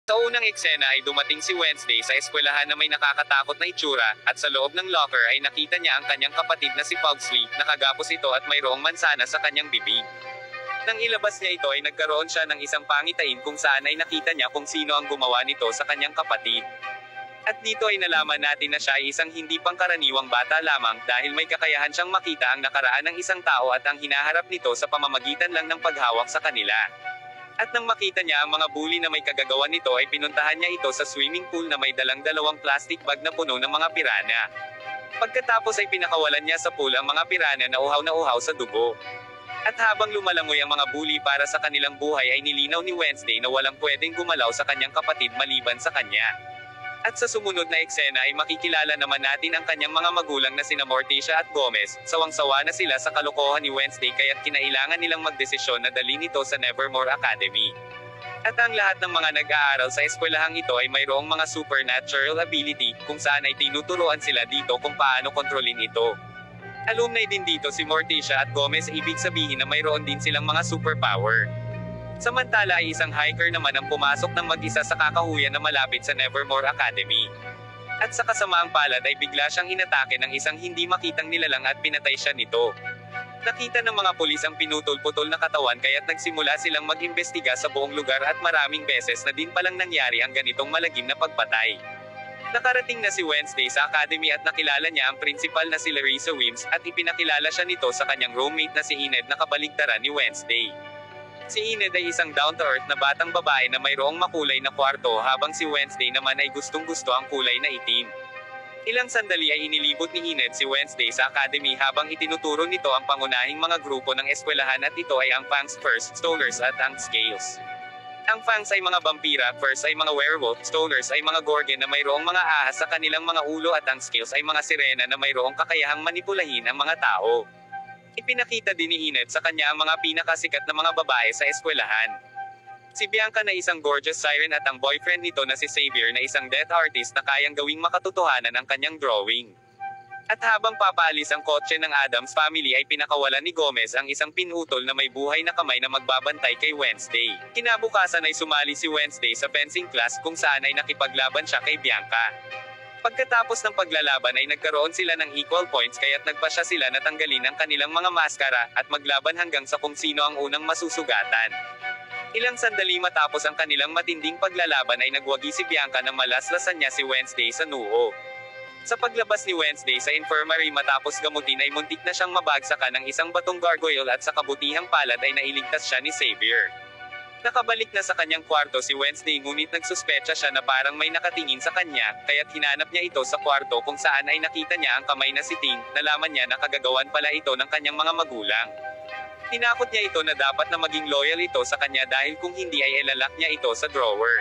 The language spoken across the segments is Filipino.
Sa unang eksena ay dumating si Wednesday sa eskwelahan na may nakakatakot na itsura, at sa loob ng locker ay nakita niya ang kanyang kapatid na si Pugsley, nakagapos ito at mayroong mansana sa kanyang bibig. Nang ilabas niya ito ay nagkaroon siya ng isang pangitain kung saan ay nakita niya kung sino ang gumawa nito sa kanyang kapatid. At dito ay nalaman natin na siya ay isang hindi pangkaraniwang bata lamang dahil may kakayahan siyang makita ang nakaraan ng isang tao at ang hinaharap nito sa pamamagitan lang ng paghawak sa kanila. At nang makita niya ang mga bully na may kagagawan nito ay pinuntahan niya ito sa swimming pool na may dalang dalawang plastic bag na puno ng mga pirana. Pagkatapos ay pinakawalan niya sa pool ang mga pirana na uhaw sa dugo. At habang lumalangoy ang mga bully para sa kanilang buhay ay nilinaw ni Wednesday na walang pwedeng gumalaw sa kanyang kapatid maliban sa kanya. At sa sumunod na eksena ay makikilala naman natin ang kanyang mga magulang na sina Morticia at Gomez. Sawang-sawa na sila sa kalokohan ni Wednesday kaya't kinailangan nilang magdesisyon na dalhin ito sa Nevermore Academy. At ang lahat ng mga nag-aaral sa eskwelahang ito ay mayroong mga supernatural ability, kung saan ay tinuturuan sila dito kung paano kontrolin ito. Alumni din dito si Morticia at Gomez, ibig sabihin na mayroon din silang mga superpower. Samantala ay isang hiker naman ang pumasok ng mag-isa sa kakahuyan na malapit sa Nevermore Academy. At sa kasamaang palad ay bigla siyang inatake ng isang hindi makitang nilalang at pinatay siya nito. Nakita ng mga pulis ang pinutol-putol na katawan kaya't nagsimula silang mag-imbestiga sa buong lugar at maraming beses na din palang nangyari ang ganitong malagim na pagpatay. Nakarating na si Wednesday sa academy at nakilala niya ang principal na si Larissa Wims at ipinakilala siya nito sa kanyang roommate na si Enid na kabaligtaran ni Wednesday. Si Enid ay isang down-to-earth na batang babae na mayroong makulay na kwarto habang si Wednesday naman ay gustong-gusto ang kulay na itim. Ilang sandali ay inilibot ni Enid si Wednesday sa academy habang itinuturo nito ang pangunahing mga grupo ng eskwelahan at ito ay ang Fangs First, Stoners at ang Scales. Ang Fangs ay mga vampira, First ay mga werewolf, Stoners ay mga gorgon na mayroong mga ahas sa kanilang mga ulo at ang Scales ay mga sirena na mayroong kakayahang manipulahin ang mga tao. Ipinakita din ni Enid sa kanya ang mga pinakasikat na mga babae sa eskwelahan. Si Bianca na isang gorgeous siren at ang boyfriend nito na si Xavier na isang death artist na kayang gawing makatotohanan ang kanyang drawing. At habang papaalis ang kotse ng Adams family ay pinakawalan ni Gomez ang isang pinutol na may buhay na kamay na magbabantay kay Wednesday. Kinabukasan ay sumali si Wednesday sa fencing class kung saan ay nakipaglaban siya kay Bianca. Pagkatapos ng paglalaban ay nagkaroon sila ng equal points kaya't nagpasya sila na tanggalin ang kanilang mga maskara at maglaban hanggang sa kung sino ang unang masusugatan. Ilang sandali matapos ang kanilang matinding paglalaban ay nagwagi si Bianca na malaslasan niya si Wednesday sa noo. Sa paglabas ni Wednesday sa infirmary matapos gamutin ay muntik na siyang mabagsakan ng isang batong gargoyle at sa kabutihang palad ay nailigtas siya ni Xavier. Nakabalik na sa kanyang kwarto si Wednesday ngunit nagsuspecha siya na parang may nakatingin sa kanya, kaya't hinanap niya ito sa kwarto kung saan ay nakita niya ang kamay na si Ting, nalaman niya na kagagawan pala ito ng kanyang mga magulang. Tinakot niya ito na dapat na maging loyal ito sa kanya dahil kung hindi ay ilalak niya ito sa drawer.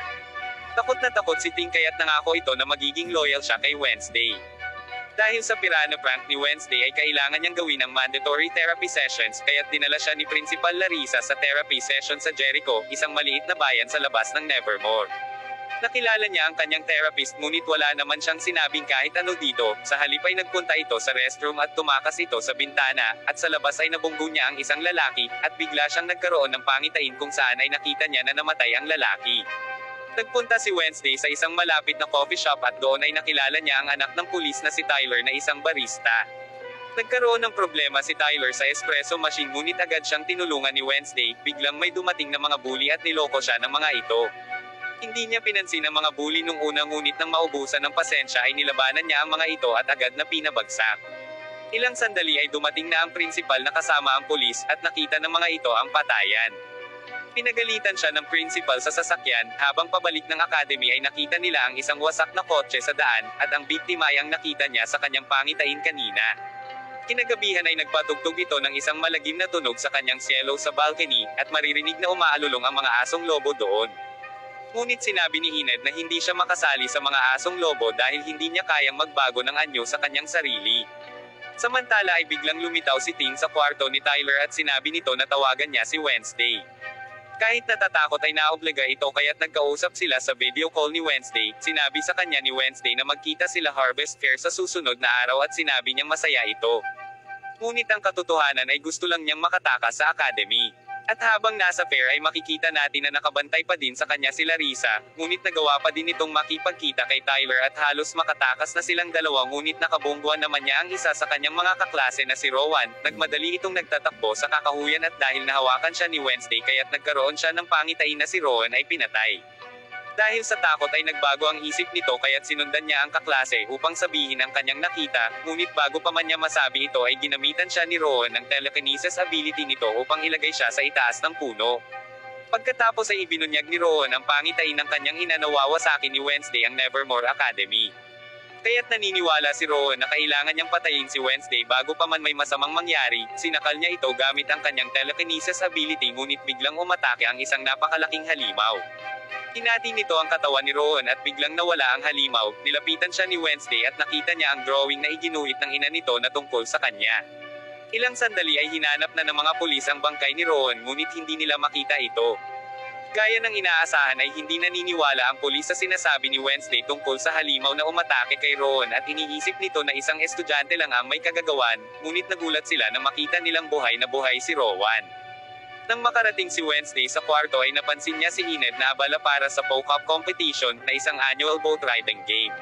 Takot na takot si Ting kaya't nangako ito na magiging loyal siya kay Wednesday. Dahil sa piranha prank ni Wednesday ay kailangan niyang gawin ang mandatory therapy sessions kaya't dinala siya ni Principal Larissa sa therapy session sa Jericho, isang maliit na bayan sa labas ng Nevermore. Nakilala niya ang kanyang therapist ngunit wala naman siyang sinabing kahit ano dito, sa halip ay nagpunta ito sa restroom at tumakas ito sa bintana, at sa labas ay nabunggo niya ang isang lalaki, at bigla siyang nagkaroon ng pangitain kung saan ay nakita niya na namatay ang lalaki. Nagpunta si Wednesday sa isang malapit na coffee shop at doon ay nakilala niya ang anak ng pulis na si Tyler na isang barista. Nagkaroon ng problema si Tyler sa espresso machine ngunit agad siyang tinulungan ni Wednesday, biglang may dumating na mga bully at niloko siya ng mga ito. Hindi niya pinansin ang mga bully nung una ngunit nang maubusan ng pasensya ay nilabanan niya ang mga ito at agad na pinabagsak. Ilang sandali ay dumating na ang principal na kasama ang pulis at nakita ng mga ito ang patayan. Pinagalitan siya ng principal sa sasakyan, habang pabalik ng academy ay nakita nila ang isang wasak na kotse sa daan, at ang biktima ay ang nakita niya sa kanyang pangitain kanina. Kinagabihan ay nagpatugtog ito ng isang malagim na tunog sa kanyang cielo sa balcony, at maririnig na umaalulong ang mga asong lobo doon. Ngunit sinabi ni Enid na hindi siya makasali sa mga asong lobo dahil hindi niya kayang magbago ng anyo sa kanyang sarili. Samantala ay biglang lumitaw si Ting sa kwarto ni Tyler at sinabi nito na tawagan niya si Wednesday. Kahit natatakot ay naobliga ito kaya't nagkausap sila sa video call ni Wednesday, sinabi sa kanya ni Wednesday na magkita sila Harvest Fair sa susunod na araw at sinabi niyang masaya ito. Ngunit ang katotohanan ay gusto lang niyang makatakas sa academy. At habang nasa fair ay makikita natin na nakabantay pa din sa kanya si Larissa, ngunit nagawa pa din itong makipagkita kay Tyler at halos makatakas na silang dalawa ngunit nakabungguan naman niya ang isa sa kanyang mga kaklase na si Rowan. Nagmadali itong nagtatakbo sa kakahuyan at dahil nahawakan siya ni Wednesday kaya't nagkaroon siya ng pangitain na si Rowan ay pinatay. Dahil sa takot ay nagbago ang isip nito kaya't sinundan niya ang kaklase upang sabihin ang kanyang nakita, ngunit bago pa man niya masabi ito ay ginamitan siya ni Rowan ng telekinesis ability nito upang ilagay siya sa itaas ng puno. Pagkatapos ay ibinunyag ni Rowan ang pangitain ng kanyang ina na wawasakin ni Wednesday ang Nevermore Academy. Kaya't naniniwala si Rowan na kailangan niyang patayin si Wednesday bago pa man may masamang mangyari, sinakal niya ito gamit ang kanyang telekinesis ability ngunit biglang umatake ang isang napakalaking halimaw. Hinati nito ang katawan ni Rowan at biglang nawala ang halimaw, nilapitan siya ni Wednesday at nakita niya ang drawing na iginuhit ng ina nito na tungkol sa kanya. Ilang sandali ay hinanap na ng mga pulis ang bangkay ni Rowan ngunit hindi nila makita ito. Gaya ng inaasahan ay hindi naniniwala ang pulis sa sinasabi ni Wednesday tungkol sa halimaw na umatake kay Rowan at iniisip nito na isang estudyante lang ang may kagagawan, ngunit nagulat sila na makita nilang buhay na buhay si Rowan. Nang makarating si Wednesday sa kwarto ay napansin niya si Enid na abala para sa Poke-Up competition na isang annual boat riding game.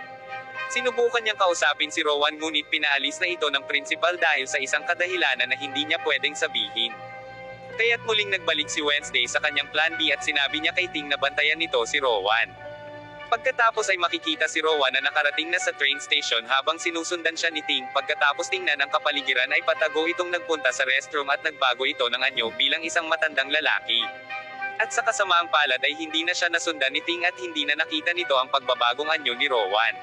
Sinubukan niyang kausapin si Rowan ngunit pinaalis na ito ng principal dahil sa isang kadahilanan na hindi niya pwedeng sabihin. Kaya't muling nagbalik si Wednesday sa kanyang plan B at sinabi niya kay Ting na bantayan nito si Rowan. Pagkatapos ay makikita si Rowan na nakarating na sa train station habang sinusundan siya ni Ting. Pagkatapos tingnan ang kapaligiran ay patago itong nagpunta sa restroom at nagbago ito ng anyo bilang isang matandang lalaki. At sa kasamaang palad ay hindi na siya nasundan ni Ting at hindi na nakita nito ang pagbabagong anyo ni Rowan.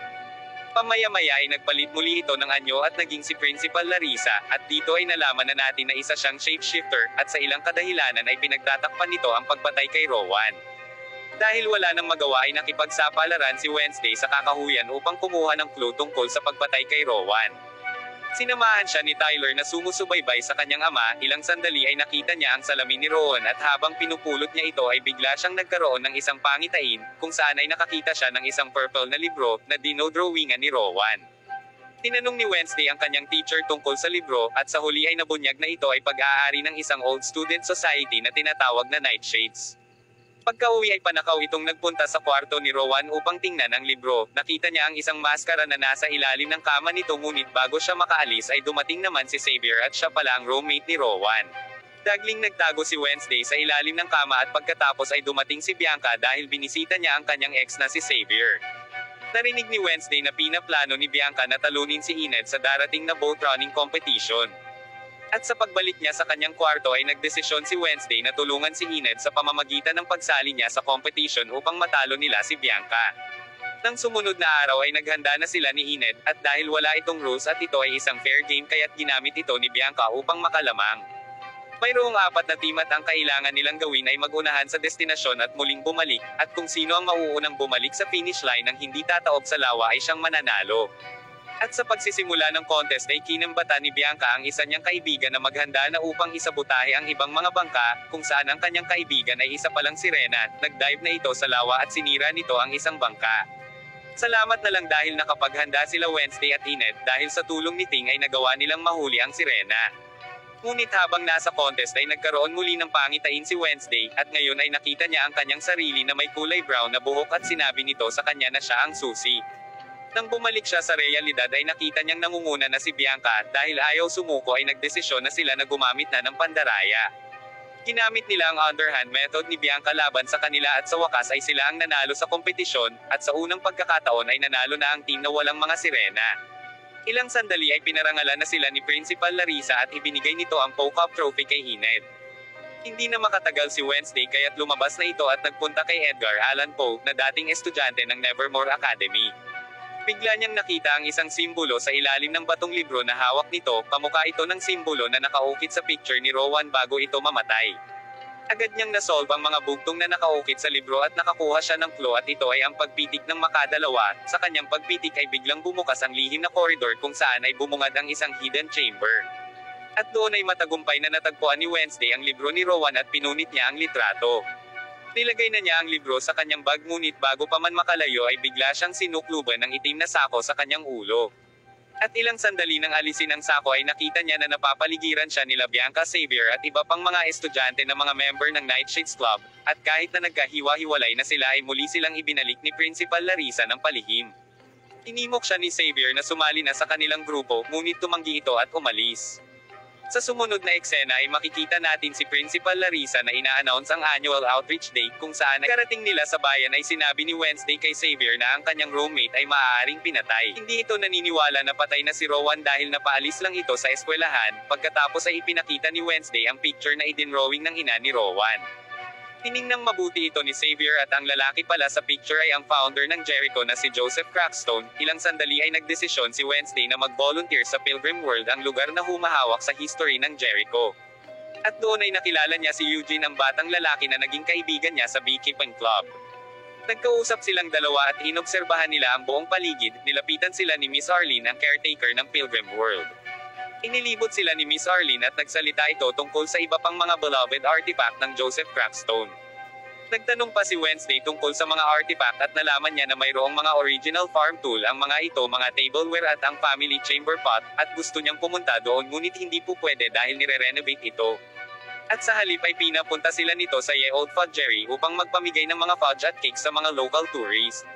Pamaya-maya ay nagpalit muli ito ng anyo at naging si Principal Larissa, at dito ay nalaman na natin na isa siyang shapeshifter, at sa ilang kadahilanan ay pinagtatakpan nito ang pagpatay kay Rowan. Dahil wala nang magawa ay nakipagsapalaran si Wednesday sa kakahuyan upang kumuha ng clue tungkol sa pagpatay kay Rowan. Sinamahan siya ni Tyler na sumusubaybay sa kanyang ama. Ilang sandali ay nakita niya ang salamin ni Rowan at habang pinupulot niya ito ay bigla siyang nagkaroon ng isang pangitain, kung saan ay nakakita siya ng isang purple na libro na dinodrawingan ni Rowan. Tinanong ni Wednesday ang kanyang teacher tungkol sa libro, at sa huli ay nabunyag na ito ay pag-aari ng isang old student society na tinatawag na Nightshades. Pagka-uwi ay panakaw itong nagpunta sa kwarto ni Rowan upang tingnan ang libro. Nakita niya ang isang maskara na nasa ilalim ng kama nito ngunit bago siya makaalis ay dumating naman si Xavier at siya pala ang roommate ni Rowan. Dagling nagtago si Wednesday sa ilalim ng kama at pagkatapos ay dumating si Bianca dahil binisita niya ang kanyang ex na si Xavier. Narinig ni Wednesday na pinaplano ni Bianca na talunin si Enid sa darating na boat running competition. At sa pagbalik niya sa kanyang kwarto ay nagdesisyon si Wednesday na tulungan si Enid sa pamamagitan ng pagsali niya sa competition upang matalo nila si Bianca. Nang sumunod na araw ay naghanda na sila ni Enid, at dahil wala itong rules at ito ay isang fair game kaya't ginamit ito ni Bianca upang makalamang. Mayroong 4 na team at ang kailangan nilang gawin ay magunahan sa destinasyon at muling bumalik, at kung sino ang mauunang bumalik sa finish line ng hindi tataob sa lawa ay siyang mananalo. At sa pagsisimula ng contest ay kinambata ni Bianca ang isa niyang kaibigan na maghanda na upang isabotahe ang ibang mga bangka, kung saan ang kanyang kaibigan ay isa palang sirena. Nagdive na ito sa lawa at sinira nito ang isang bangka. Salamat na lang dahil nakapaghanda sila Wednesday at Enid, dahil sa tulong ni Ting ay nagawa nilang mahuli ang sirena. Ngunit habang nasa contest ay nagkaroon muli ng pangitain si Wednesday, at ngayon ay nakita niya ang kanyang sarili na may kulay brown na buhok at sinabi nito sa kanya na siya ang susi. Nang bumalik siya sa realidad ay nakita niyang nangunguna na si Bianca, dahil ayaw sumuko ay nagdesisyon na sila na gumamit na ng pandaraya. Ginamit nila ang underhand method ni Bianca laban sa kanila at sa wakas ay sila ang nanalo sa kompetisyon, at sa unang pagkakataon ay nanalo na ang team na walang mga sirena. Ilang sandali ay pinarangalan na sila ni Principal Larissa at ibinigay nito ang Poke-Up trophy kay Enid. Hindi na makatagal si Wednesday kaya't lumabas na ito at nagpunta kay Edgar Allan Poe, na dating estudyante ng Nevermore Academy. Bigla niyang nakita ang isang simbolo sa ilalim ng batong libro na hawak nito, kamukha ito ng simbolo na nakaukit sa picture ni Rowan bago ito mamatay. Agad niyang nasolve ang mga bugtong na nakaukit sa libro at nakakuha siya ng clue, at ito ay ang pagpitik ng makadalawa. Sa kanyang pagpitik ay biglang bumukas ang lihim na corridor kung saan ay bumungad ang isang hidden chamber. At doon ay matagumpay na natagpuan ni Wednesday ang libro ni Rowan at pinunit niya ang litrato. Nilagay na niya ang libro sa kanyang bag ngunit bago pa man makalayo ay bigla siyang sinukluban ng itim na sako sa kanyang ulo. At ilang sandali nang alisin ang sako ay nakita niya na napapaligiran siya nila Bianca Xavier at iba pang mga estudyante na mga member ng Nightshades Club, at kahit na nagkahiwa-hiwalay na sila ay muli silang ibinalik ni Principal Larissa ng palihim. Inimok siya ni Xavier na sumali na sa kanilang grupo, ngunit tumanggi ito at umalis. Sa sumunod na eksena ay makikita natin si Principal Larissa na ina-announce ang annual outreach day kung saan ay karating nila sa bayan ay sinabi ni Wednesday kay Xavier na ang kanyang roommate ay maaaring pinatay. Hindi ito naniniwala na patay na si Rowan dahil napaalis lang ito sa eskwelahan, pagkatapos ay ipinakita ni Wednesday ang picture na idinrawing ng ina ni Rowan. Tiningnang mabuti ito ni Xavier at ang lalaki pala sa picture ay ang founder ng Jericho na si Joseph Crackstone. Ilang sandali ay nagdesisyon si Wednesday na mag-volunteer sa Pilgrim World, ang lugar na humahawak sa history ng Jericho. At doon ay nakilala niya si Eugene, ang batang lalaki na naging kaibigan niya sa Beekeeping Club. Nagkausap silang dalawa at inobserbahan nila ang buong paligid. Nilapitan sila ni Miss Arlene, ang caretaker ng Pilgrim World. Inilibot sila ni Miss Arlene at nagsalita ito tungkol sa iba pang mga beloved artifact ng Joseph Crackstone. Nagtanong pa si Wednesday tungkol sa mga artifact at nalaman niya na mayroong mga original farm tool ang mga ito, mga tableware at ang family chamber pot, at gusto niyang pumunta doon ngunit hindi po pwede dahil nire-renovate ito. At sa halip ay pinapunta sila nito sa Ye Old Fudgery upang magpamigay ng mga fudge at cake sa mga local tourists.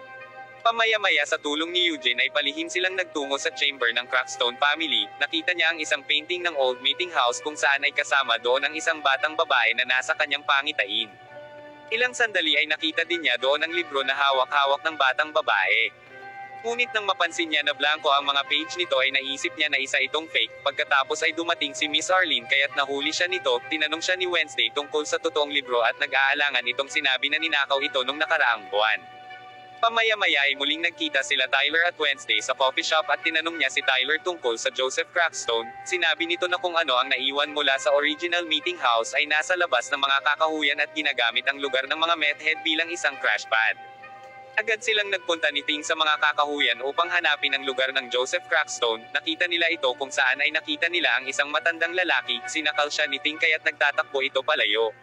Pamaya-maya sa tulong ni Eugene ay palihim silang nagtungo sa chamber ng Crackstone family. Nakita niya ang isang painting ng old meeting house kung saan ay kasama doon ang isang batang babae na nasa kanyang pangitain. Ilang sandali ay nakita din niya doon ang libro na hawak-hawak ng batang babae. Ngunit nang mapansin niya na blanco ang mga page nito ay naisip niya na isa itong fake. Pagkatapos ay dumating si Miss Arlene kaya't nahuli siya nito. Tinanong siya ni Wednesday tungkol sa totoong libro at nag-aalangan itong sinabi na ninakaw ito nung nakaraang buwan. Pamaya-maya ay muling nagkita sila Tyler at Wednesday sa coffee shop at tinanong niya si Tyler tungkol sa Joseph Crackstone. Sinabi nito na kung ano ang naiwan mula sa original meeting house ay nasa labas ng mga kakahuyan at ginagamit ang lugar ng mga meth head bilang isang crash pad. Agad silang nagpunta ni Ting sa mga kakahuyan upang hanapin ang lugar ng Joseph Crackstone. Nakita nila ito kung saan ay nakita nila ang isang matandang lalaki. Sinakal siya ni Ting kaya't nagtatakbo ito palayo.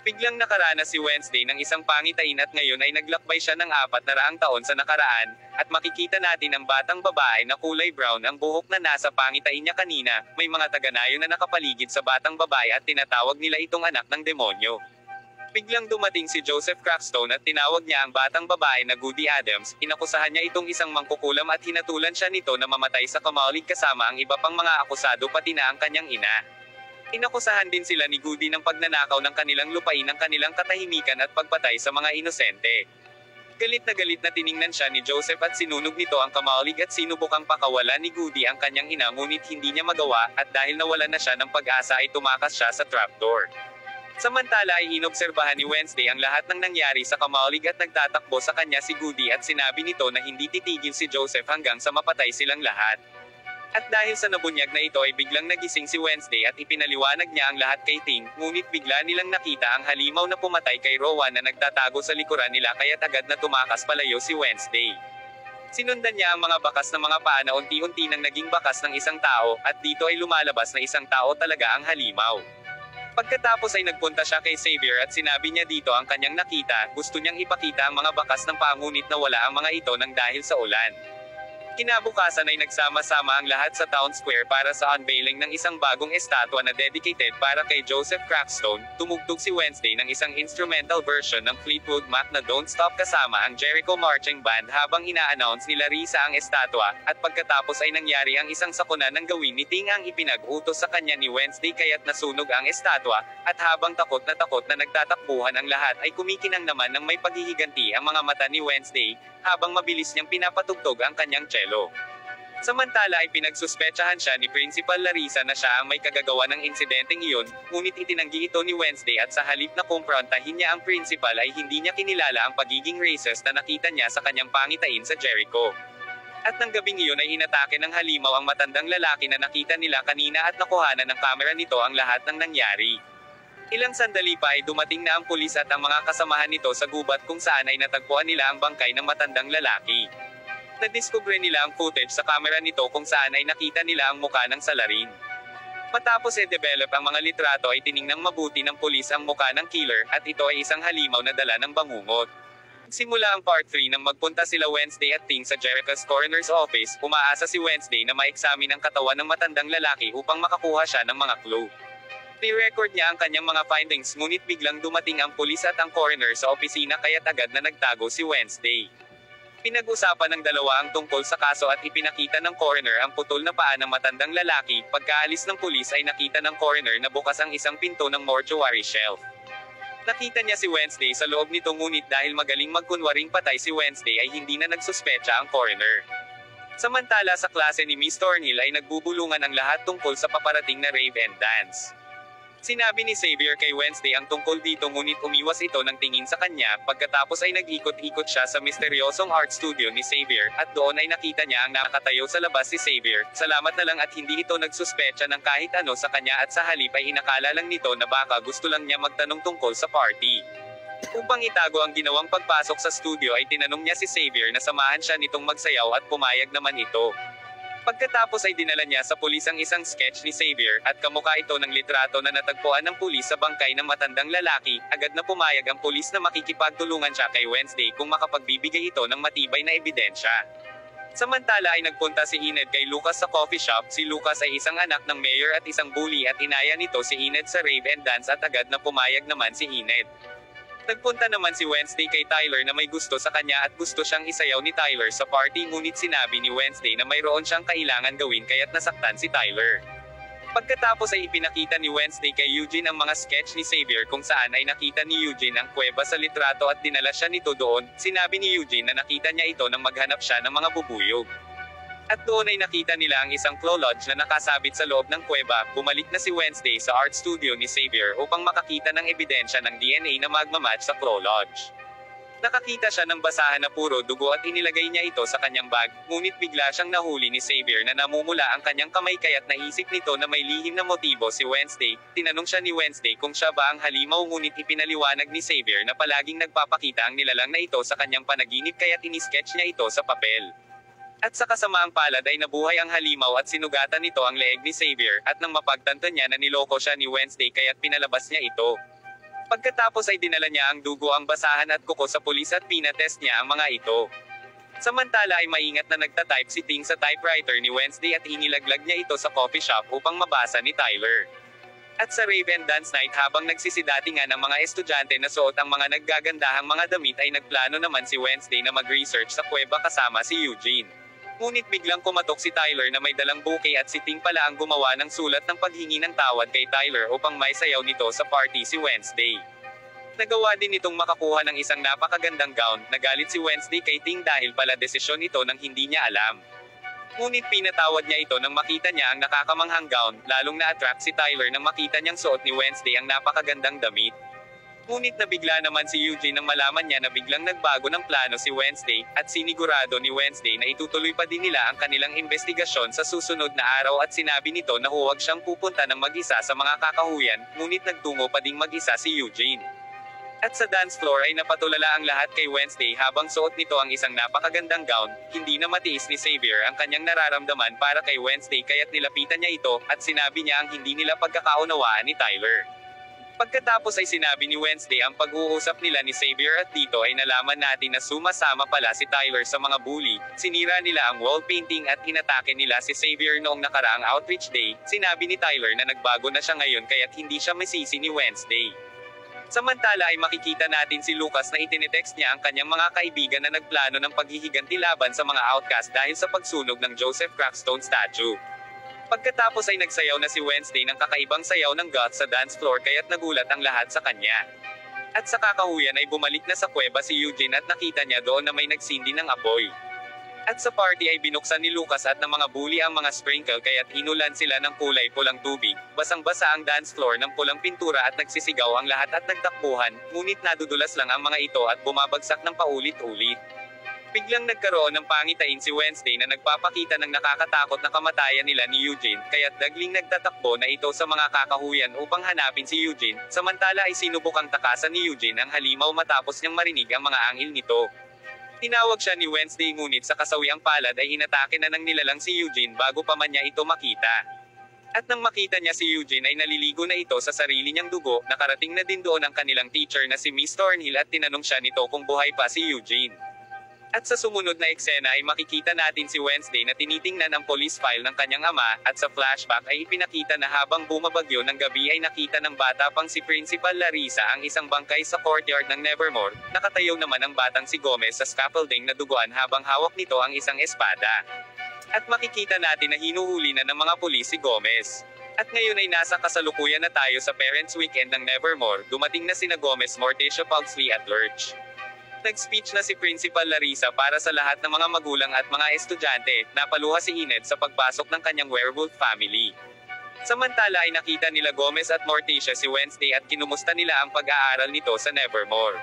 Biglang nakaranas si Wednesday ng isang pangitain at ngayon ay naglakbay siya ng 400 taon sa nakaraan, at makikita natin ang batang babae na kulay brown ang buhok na nasa pangitain niya kanina. May mga taga-nayo na nakapaligid sa batang babae at tinatawag nila itong anak ng demonyo. Biglang dumating si Joseph Crackstone at tinawag niya ang batang babae na Goody Adams. Inakusahan niya itong isang mangkukulam at hinatulan siya nito na mamatay sa kamalig kasama ang iba pang mga akusado pati na ang kanyang ina. Inakusahan din sila ni Goody ng pagnanakaw ng kanilang lupain, ng kanilang katahimikan at pagpatay sa mga inosente. Galit na tiningnan siya ni Joseph at sinunog nito ang kamalig at sinubukang pakawala ni Goody ang kanyang ina ngunit hindi niya magawa, at dahil nawalan na siya ng pag-asa ay tumakas siya sa trapdoor. Samantala ay inobserbahan ni Wednesday ang lahat ng nangyari sa kamalig at nagtatakbo sa kanya si Goody at sinabi nito na hindi titigil si Joseph hanggang sa mapatay silang lahat. At dahil sa nabunyag na ito ay biglang nagising si Wednesday at ipinaliwanag niya ang lahat kay Ting, ngunit bigla nilang nakita ang halimaw na pumatay kay Rowan na nagtatago sa likuran nila kaya't agad na tumakas palayo si Wednesday. Sinundan niya ang mga bakas ng mga paa na unti-unti nang naging bakas ng isang tao, at dito ay lumalabas na isang tao talaga ang halimaw. Pagkatapos ay nagpunta siya kay Xavier at sinabi niya dito ang kanyang nakita. Gusto niyang ipakita ang mga bakas ng paa ngunit nawala ang mga ito nang dahil sa ulan. Kinabukasan ay nagsama-sama ang lahat sa Town Square para sa unveiling ng isang bagong estatwa na dedicated para kay Joseph Crackstone. Tumugtog si Wednesday ng isang instrumental version ng Fleetwood Mac na Don't Stop kasama ang Jericho Marching Band habang ina-announce ni Larissa ang estatwa, at pagkatapos ay nangyari ang isang sakuna ng gawin ni Ting ang ipinag-utos sa kanya ni Wednesday kaya't nasunog ang estatwa, at habang takot na nagtatakbuhan ang lahat ay kumikinang naman ng may paghihiganti ang mga mata ni Wednesday, habang mabilis niyang pinapatugtog ang kanyang cello. Samantala ay pinagsuspetsahan siya ni Principal Larissa na siya ang may kagagawa ng insidenteng iyon, ngunit itinanggi ito ni Wednesday at sa halip na kumprontahin niya ang principal ay hindi niya kinilala ang pagiging racist na nakita niya sa kanyang pangitain sa Jericho. At ng gabing iyon ay inatake ng halimaw ang matandang lalaki na nakita nila kanina at nakuhanan ng kamera nito ang lahat ng nangyari. Ilang sandali pa ay dumating na ang pulis at ang mga kasamahan nito sa gubat kung saan ay natagpuan nila ang bangkay ng matandang lalaki. Nadiskubre nila ang footage sa kamera nito kung saan ay nakita nila ang muka ng salarin. Matapos i-develop ang mga litrato ay tiningnang mabuti ng pulis ang muka ng killer, at ito ay isang halimaw na dala ng bangungot. Magsimula ang part 3 nang magpunta sila Wednesday at Ting sa Jerica's coroner's office, umaasa si Wednesday na ma-examine ang katawan ng matandang lalaki upang makakuha siya ng mga clue. Ni-record niya ang kanyang mga findings ngunit biglang dumating ang pulis at ang coroner sa opisina kaya't agad na nagtago si Wednesday. Pinag-usapan ng dalawa ang tungkol sa kaso at ipinakita ng coroner ang putol na paa ng matandang lalaki. Pagkaalis ng pulis ay nakita ng coroner na bukas ang isang pinto ng mortuary shelf. Nakita niya si Wednesday sa loob nito ngunit dahil magaling magkunwaring patay si Wednesday ay hindi na nagsuspecha ang coroner. Samantala sa klase ni Miss Thornhill ay nagbubulungan ang lahat tungkol sa paparating na rave and dance. Sinabi ni Xavier kay Wednesday ang tungkol dito ngunit umiwas ito ng tingin sa kanya. Pagkatapos ay nag-ikot-ikot siya sa misteryosong art studio ni Xavier at doon ay nakita niya ang nakatayo sa labas si Xavier. Salamat na lang at hindi ito nagsuspecha ng kahit ano sa kanya at sa halip ay inakala lang nito na baka gusto lang niya magtanong tungkol sa party. Upang itago ang ginawang pagpasok sa studio ay tinanong niya si Xavier na samahan siya nitong magsayaw at pumayag naman ito. Pagkatapos ay dinala niya sa pulis ang isang sketch ni Xavier, at kamukha ito ng litrato na natagpuan ng pulis sa bangkay ng matandang lalaki. Agad na pumayag ang pulis na makikipagtulungan siya kay Wednesday kung makapagbibigay ito ng matibay na ebidensya. Samantala ay nagpunta si Enid kay Lucas sa coffee shop. Si Lucas ay isang anak ng mayor at isang bully at inaya nito si Enid sa rave and dance at agad na pumayag naman si Enid. Nagpunta naman si Wednesday kay Tyler na may gusto sa kanya at gusto siyang isayaw ni Tyler sa party ngunit sinabi ni Wednesday na mayroon siyang kailangan gawin kaya't nasaktan si Tyler. Pagkatapos ay ipinakita ni Wednesday kay Eugene ang mga sketch ni Xavier kung saan ay nakita ni Eugene ang kuweba sa litrato at dinala siya nito doon. Sinabi ni Eugene na nakita niya ito nang maghanap siya ng mga bubuyog. At doon ay nakita nila ang isang claw lodge na nakasabit sa loob ng kuweba. Bumalik na si Wednesday sa art studio ni Xavier upang makakita ng ebidensya ng DNA na magmamatch sa claw lodge. Nakakita siya ng basahan na puro dugo at inilagay niya ito sa kanyang bag, ngunit bigla siyang nahuli ni Xavier na namumula ang kanyang kamay kaya't naisip nito na may lihim na motibo si Wednesday. Tinanong siya ni Wednesday kung siya ba ang halimaw ngunit ipinaliwanag ni Xavier na palaging nagpapakita ang nilalang na ito sa kanyang panaginip kaya't inisketch niya ito sa papel. At sa kasamaang palad ay nabuhay ang halimaw at sinugatan nito ang leeg ni Xavier, at nang mapagtanto niya na niloko siya ni Wednesday kaya't pinalabas niya ito. Pagkatapos ay dinala niya ang dugo, ang basahan at kuko sa pulis at pinatest niya ang mga ito. Samantala ay maingat na nagtatype si Ting sa typewriter ni Wednesday at inilaglag niya ito sa coffee shop upang mabasa ni Tyler. At sa rave and dance night habang nagsisidatingan ang mga estudyante na suot ang mga naggagandahang mga damit ay nagplano naman si Wednesday na mag-research sa kuweba kasama si Eugene. Ngunit biglang kumatok si Tyler na may dalang bouquet at si Ting pala ang gumawa ng sulat ng paghingi ng tawad kay Tyler upang maisayaw nito sa party si Wednesday. Nagawa din itong makakuha ng isang napakagandang gown. Nagalit si Wednesday kay Ting dahil pala desisyon ito nang hindi niya alam. Ngunit pinatawad niya ito nang makita niya ang nakakamanghang gown, lalong na-attract si Tyler nang makita niyang suot ni Wednesday ang napakagandang damit. Ngunit nabigla naman si Eugene nang malaman niya na biglang nagbago ng plano si Wednesday, at sinigurado ni Wednesday na itutuloy pa din nila ang kanilang investigasyon sa susunod na araw at sinabi nito na huwag siyang pupunta ng mag-isa sa mga kakahuyan, ngunit nagtungo pa ding mag-isa si Eugene. At sa dance floor ay napatulala ang lahat kay Wednesday habang suot nito ang isang napakagandang gown. Hindi na matiis ni Xavier ang kanyang nararamdaman para kay Wednesday kaya't nilapitan niya ito, at sinabi niya ang hindi nila pagkakaunawaan ni Tyler. Pagkatapos ay sinabi ni Wednesday ang pag-uusap nila ni Xavier at dito ay nalaman natin na sumasama pala si Tyler sa mga bully. Sinira nila ang wall painting at inatake nila si Xavier noong nakaraang outreach day. Sinabi ni Tyler na nagbago na siya ngayon kaya't hindi siya masisi ni Wednesday. Samantala ay makikita natin si Lucas na itinitext niya ang kanyang mga kaibigan na nagplano ng paghihiganti laban sa mga outcast dahil sa pagsunog ng Joseph Crackstone statue. Pagkatapos ay nagsayaw na si Wednesday ng kakaibang sayaw ng goth sa dance floor kaya't nagulat ang lahat sa kanya. At sa kakahuyan ay bumalik na sa kuweba si Eugene at nakita niya doon na may nagsindi ng apoy. At sa party ay binuksan ni Lucas at ng mga bully ang mga sprinkle kaya't inulan sila ng kulay pulang tubig. Basang-basa ang dance floor ng pulang pintura at nagsisigaw ang lahat at nagtakbuhan, ngunit nadudulas lang ang mga ito at bumabagsak ng paulit-ulit. Biglang nagkaroon ng pangitain si Wednesday na nagpapakita ng nakakatakot na kamatayan nila ni Eugene, kaya't dagling nagtatakbo na ito sa mga kakahuyan upang hanapin si Eugene. Samantala ay sinubukang takasan ni Eugene ang halimaw matapos niyang marinig ang mga angil nito. Tinawag siya ni Wednesday ngunit sa kasawiang palad ay inatake na ng nilalang si Eugene bago pa man niya ito makita. At nang makita niya si Eugene ay naliligo na ito sa sarili niyang dugo, nakarating na din doon ang kanilang teacher na si Miss Thornhill at tinanong siya nito kung buhay pa si Eugene. At sa sumunod na eksena ay makikita natin si Wednesday na tinitingnan ang police file ng kanyang ama, at sa flashback ay ipinakita na habang bumabagyo ng gabi ay nakita ng bata pang si Principal Larissa ang isang bangkay sa courtyard ng Nevermore. Nakatayo naman ang batang si Gomez sa scaffolding na duguan habang hawak nito ang isang espada. At makikita natin na hinuhuli na ng mga pulis si Gomez. At ngayon ay nasa kasalukuyan na tayo sa Parents Weekend ng Nevermore, dumating na sina Gomez, Morticia, Pugsley at Lurch. Nag-speech na si Principal Larissa para sa lahat ng mga magulang at mga estudyante, napaluha si Enid sa pagpasok ng kanyang werewolf family. Samantala ay nakita nila Gomez at Morticia si Wednesday at kinumusta nila ang pag-aaral nito sa Nevermore.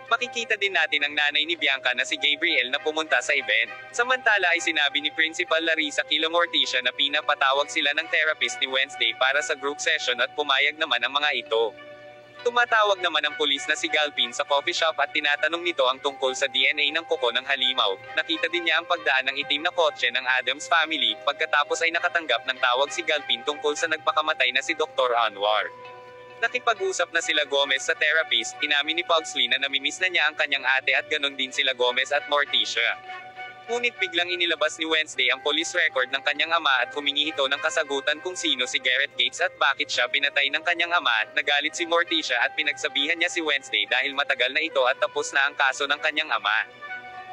Makikita din natin ang nanay ni Bianca na si Gabriel na pumunta sa event. Samantala ay sinabi ni Principal Larissa kila Morticia na pinapatawag sila ng therapist ni Wednesday para sa group session at pumayag naman ang mga ito. Tumatawag naman ang pulis na si Galpin sa coffee shop at tinatanong nito ang tungkol sa DNA ng kuko ng halimaw. Nakita din niya ang pagdaan ng itim na kotse ng Adams family, pagkatapos ay nakatanggap ng tawag si Galpin tungkol sa nagpakamatay na si Dr. Anwar. Nakipag-usap na sila Gomez sa therapist, inamin ni Pugsley na namimiss na niya ang kanyang ate at ganon din sila Gomez at Morticia. Ngunit biglang inilabas ni Wednesday ang police record ng kanyang ama at humingi ito ng kasagutan kung sino si Garrett Gates at bakit siya pinatay ng kanyang ama. Nagalit si Morticia at pinagsabihan niya si Wednesday dahil matagal na ito at tapos na ang kaso ng kanyang ama.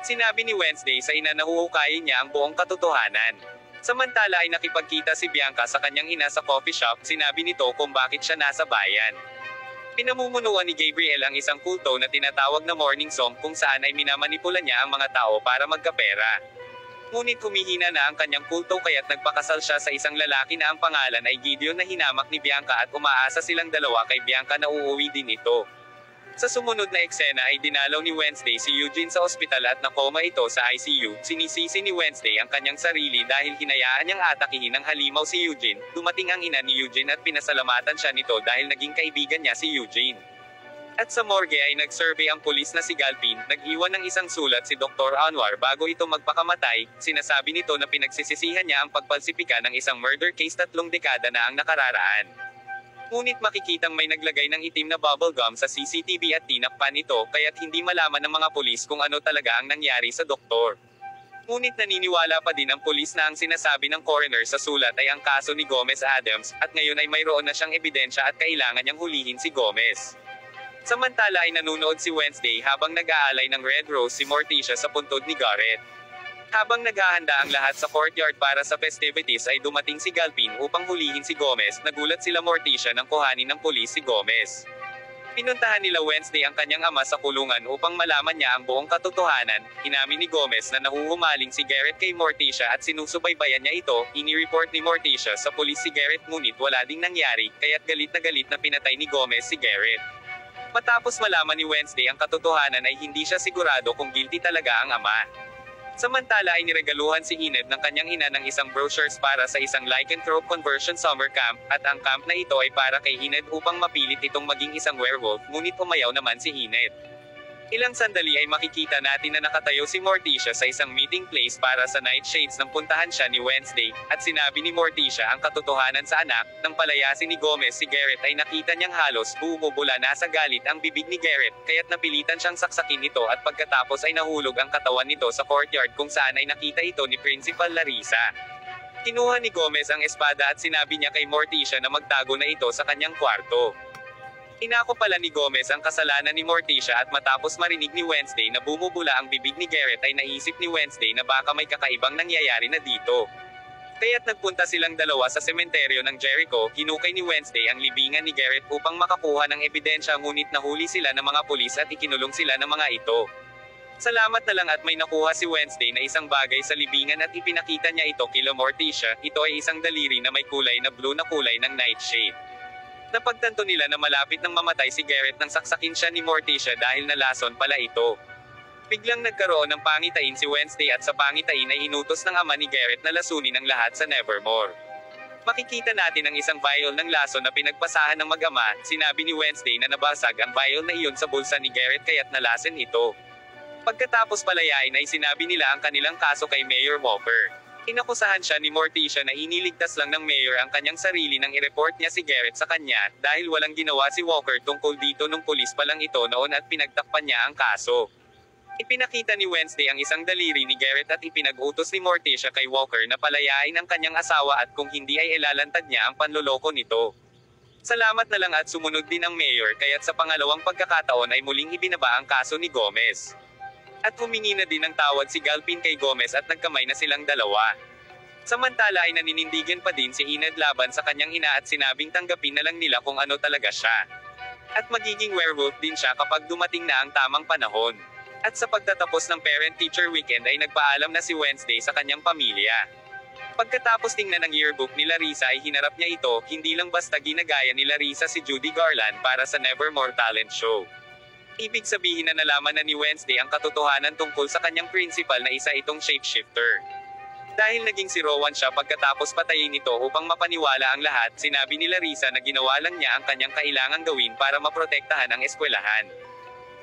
Sinabi ni Wednesday sa ina na huhukayin niya ang buong katotohanan. Samantala ay nakipagkita si Bianca sa kanyang ina sa coffee shop, sinabi nito kung bakit siya nasa bayan. Pinamumunuan ni Gabriel ang isang kulto na tinatawag na Morning Song kung saan ay minamanipula niya ang mga tao para magkapera. Ngunit humihina na ang kanyang kulto kaya't nagpakasal siya sa isang lalaki na ang pangalan ay Gideon na hinamak ni Bianca at umaasa silang dalawa kay Bianca na uuwi din ito. Sa sumunod na eksena ay dinalaw ni Wednesday si Eugene sa ospital at nakoma ito sa ICU. Sinisisi ni Wednesday ang kanyang sarili dahil hinayaan niyang atakihin ng halimaw si Eugene. Dumating ang ina ni Eugene at pinasalamatan siya nito dahil naging kaibigan niya si Eugene. At sa morgue ay nag-survey ang pulis na si Galpin, nag-iwan ng isang sulat si Dr. Anwar bago ito magpakamatay. Sinasabi nito na pinagsisisihan niya ang pagpalsipika ng isang murder case 3 dekada na ang nakararaan. Ngunit makikitang may naglagay ng itim na bubble gum sa CCTV at tinakpan ito, kaya't hindi malaman ng mga pulis kung ano talaga ang nangyari sa doktor. Ngunit naniniwala pa din ang pulis na ang sinasabi ng coroner sa sulat ay ang kaso ni Gomez Adams, at ngayon ay mayroon na siyang ebidensya at kailangan niyang hulihin si Gomez. Samantala ay nanunood si Wednesday habang nag-aalay ng red rose si Morticia sa puntod ni Garrett. Habang naghahanda ang lahat sa courtyard para sa festivities ay dumating si Galpin upang hulihin si Gomez. Nagulat sila Morticia nang kuhanin ng pulis si Gomez. Pinuntahan nila Wednesday ang kanyang ama sa kulungan upang malaman niya ang buong katotohanan. Inamin ni Gomez na nahuhumaling si Garrett kay Morticia at sinusubaybayan niya ito. Ini-report ni Morticia sa pulis si Garrett ngunit wala ding nangyari, kaya't galit na pinatay ni Gomez si Garrett. Matapos malaman ni Wednesday ang katotohanan ay hindi siya sigurado kung guilty talaga ang ama. Samantala ay niregaluhan si Enid ng kanyang ina ng isang brochures para sa isang lycanthrope conversion summer camp, at ang camp na ito ay para kay Enid upang mapilit itong maging isang werewolf, ngunit umayaw naman si Enid. Ilang sandali ay makikita natin na nakatayo si Morticia sa isang meeting place para sa Nightshades nang puntahan siya ni Wednesday, at sinabi ni Morticia ang katotohanan sa anak. Nang palayasin ni Gomez si Garrett ay nakita niyang halos bumubula na sa galit ang bibig ni Garrett, kaya't napilitan siyang saksakin ito at pagkatapos ay nahulog ang katawan nito sa courtyard kung saan ay nakita ito ni Principal Larissa. Kinuha ni Gomez ang espada at sinabi niya kay Morticia na magtago na ito sa kanyang kwarto. Inako pala ni Gomez ang kasalanan ni Morticia at matapos marinig ni Wednesday na bumubula ang bibig ni Garrett ay naisip ni Wednesday na baka may kakaibang nangyayari na dito. Kaya't nagpunta silang dalawa sa sementeryo ng Jericho. Hinukay ni Wednesday ang libingan ni Garrett upang makakuha ng ebidensya, ngunit nahuli sila ng mga pulis at ikinulong sila ng mga ito. Salamat na lang at may nakuha si Wednesday na isang bagay sa libingan at ipinakita niya ito kila Morticia. Ito ay isang daliri na may kulay na blue na kulay ng nightshade. Napagtanto nila na malapit nang mamatay si Garrett nang saksakin siya ni Morticia dahil nalason pala ito. Biglang nagkaroon ng pangitain si Wednesday at sa pangitain ay inutos ng ama ni Garrett na lasunin ang lahat sa Nevermore. Makikita natin ang isang vial ng lason na pinagpasahan ng mag-ama. Sinabi ni Wednesday na nabasag ang vial na iyon sa bulsa ni Garrett kaya't nalason ito. Pagkatapos palayain ay sinabi nila ang kanilang kaso kay Mayor Walker. Inakusahan siya ni Morticia na iniligtas lang ng mayor ang kanyang sarili nang i-report niya si Garrett sa kanya, dahil walang ginawa si Walker tungkol dito nung pulis pa lang ito noon at pinagtakpan niya ang kaso. Ipinakita ni Wednesday ang isang daliri ni Garrett at ipinag-utos ni Morticia kay Walker na palayain ang kanyang asawa at kung hindi ay ilalantad niya ang panloloko nito. Salamat na lang at sumunod din ang mayor kaya't sa pangalawang pagkakataon ay muling ibinaba ang kaso ni Gomez. At humingi na din ng tawad si Galpin kay Gomez at nagkamay na silang dalawa. Samantala ay naninindigan pa din si Enid laban sa kanyang ina at sinabing tanggapin na lang nila kung ano talaga siya. At magiging werewolf din siya kapag dumating na ang tamang panahon. At sa pagtatapos ng parent-teacher weekend ay nagpaalam na si Wednesday sa kanyang pamilya. Pagkatapos tingnan ng yearbook ni Larissa ay hinarap niya ito, hindi lang basta ginagaya ni Larissa si Judy Garland para sa Nevermore Talent Show. Ibig sabihin na nalaman na ni Wednesday ang katotohanan tungkol sa kanyang principal na isa itong shapeshifter. Dahil naging si Rowan siya pagkatapos patayin ito upang mapaniwala ang lahat, sinabi ni Larissa na ginawa lang niya ang kanyang kailangang gawin para maprotektahan ang eskwelahan.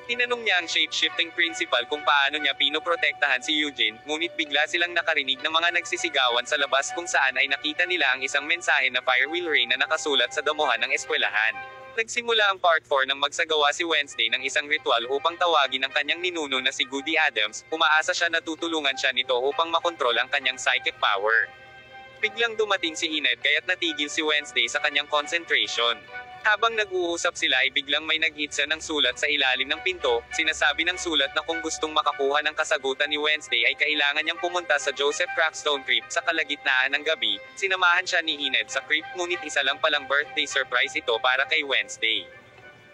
Tinanong niya ang shape-shifting principal kung paano niya pinoprotektahan si Eugene, ngunit bigla silang nakarinig ng mga nagsisigawan sa labas kung saan ay nakita nila ang isang mensahe na Fire Will Rain na nakasulat sa damuhan ng eskwelahan. Nagsimula ang part 4 nang magsagawa si Wednesday ng isang ritual upang tawagin ang kanyang ninuno na si Goody Adams, umaasa siya na tutulungan siya nito upang makontrol ang kanyang psychic power. Biglang dumating si Enid kaya't natigil si Wednesday sa kanyang concentration. Habang nag-uusap sila ay biglang may nag-itsa ng sulat sa ilalim ng pinto, sinasabi ng sulat na kung gustong makakuha ng kasagutan ni Wednesday ay kailangan niyang pumunta sa Joseph Crackstone Crypt sa kalagitnaan ng gabi. Sinamahan siya ni Enid sa crypt ngunit isa lang palang birthday surprise ito para kay Wednesday.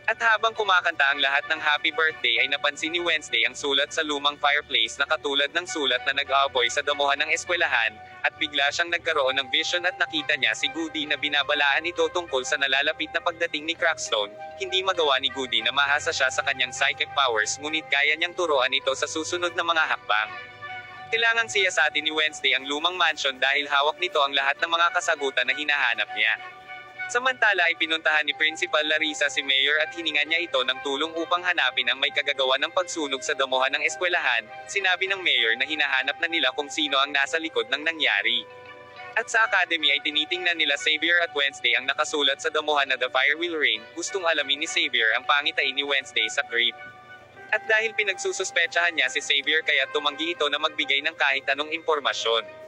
At habang kumakanta ang lahat ng happy birthday ay napansin ni Wednesday ang sulat sa lumang fireplace na katulad ng sulat na nag-aaboy sa damuhan ng eskwelahan, at bigla siyang nagkaroon ng vision at nakita niya si Goody na binabalaan ito tungkol sa nalalapit na pagdating ni Crackstone. Hindi magawa ni Goody na mahasa siya sa kanyang psychic powers ngunit kaya niyang turuan ito sa susunod na mga hakbang. Kailangang siyasatin ni Wednesday ang lumang mansion dahil hawak nito ang lahat ng mga kasagutan na hinahanap niya. Samantala ay pinuntahan ni Principal Larissa si Mayor at hiningan niya ito ng tulong upang hanapin ang may kagagawa ng pagsunog sa damuhan ng eskwelahan. Sinabi ng Mayor na hinahanap na nila kung sino ang nasa likod ng nangyari. At sa Academy ay tinitingnan nila Xavier at Wednesday ang nakasulat sa damuhan na The Fire Will Rain. Gustong alamin ni Xavier ang pangitain ni Wednesday sa crypt. At dahil pinagsususpetsahan niya si Xavier kaya tumanggi ito na magbigay ng kahit anong impormasyon.